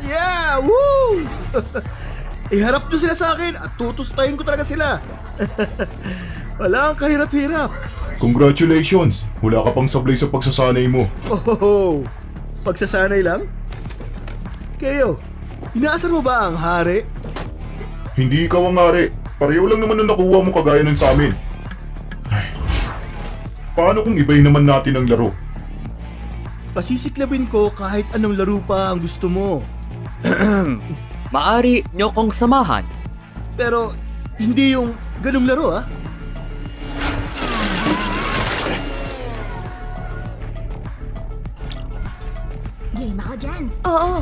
Yeah! Woo! Iharap nyo sila sa akin at tutustahin ko talaga sila. Wala ang kahirap-hirap. Congratulations! Wala ka pang sablay sa pagsasanay mo. Oh, pagsasanay lang? Kayo, inaasar mo ba ang hari? Hindi ikaw ang hari. Pareho lang naman ang nakuha mo kagaya ng sa amin. Ay, paano kung ibahin naman natin ang laro? Pasisiklabin ko kahit anong laro pa ang gusto mo. Maari nyo kong samahan. Pero hindi yung ganung laro ah. Game ako dyan. Oo.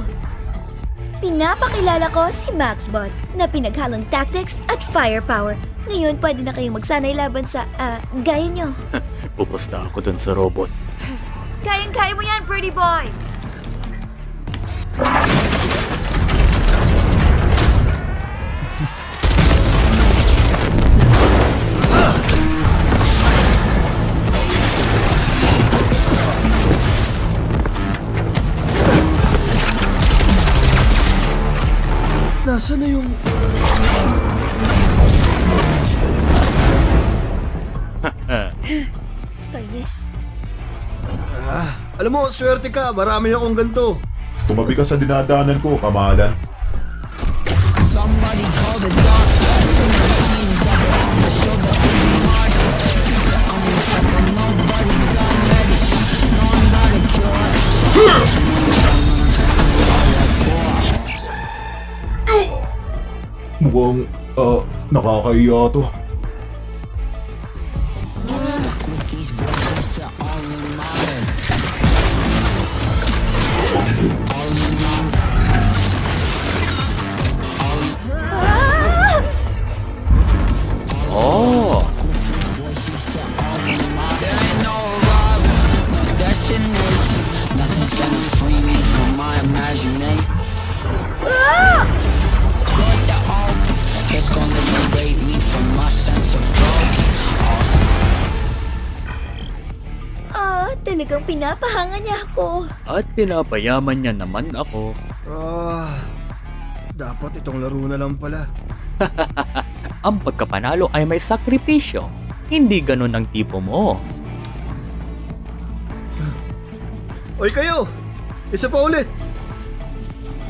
Pinapakilala ko si Maxbot na pinaghalong tactics at firepower. Ngayon, pwede na kayong magsanay laban sa, gaya nyo. Pupusta ako dun sa robot. Kayang-kaya mo yan, pretty boy! Nasaan na yung... Kainis. Alam mo, swerte ka. Marami akong ganito. Tumabi ka sa dinadaanan ko, kamahalan. Somebody call the doctor. Machine double on the shoulder. Mars, teacher on the shoulder. Nobody got medicine. No, I'm not a cure. Mukhang, nakakahiya to. With these voices, they're all in my head. All in my Oh! voices, they're all in my head. There ain't no arrival, no destination. Nothing's gonna free me from my imagination. Good to open, it's gonna liberate me from my sense of broken. Talagang pinapahanga niya ako. At pinapayaman niya naman ako. Dapat itong laro na lang pala. Ang pagkapanalo ay may sakripisyo. Hindi ganun ang tipo mo. Oy kayo! Isa pa ulit!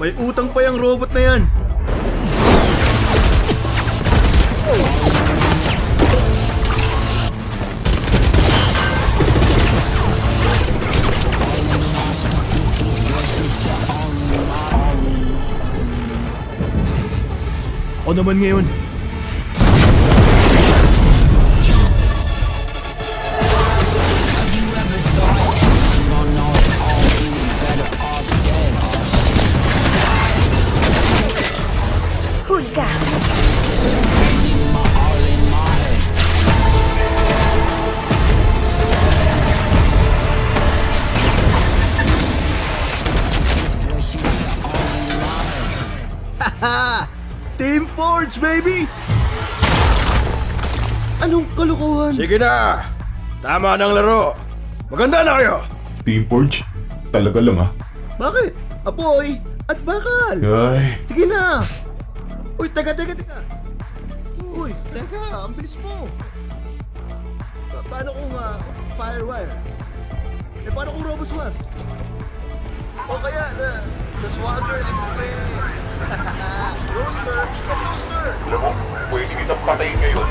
May utang pa yung robot na yan. Ako naman ngayon. Huli ka. Ha! Team Forge, baby! Anong kalokohan? Sige na! Tama ng laro! Maganda na kayo! Team Forge? Talaga lang ah. Bakit? Apoy at bakal! Ay, Sige na! Uy, teka! Uy, teka! Ang bilis mo! Paano kung firewire? Paano kung RoboSWAT? O kaya, the Swagger Express! Roaster! Roaster! alam mo, pwede kitang patayin ngayon.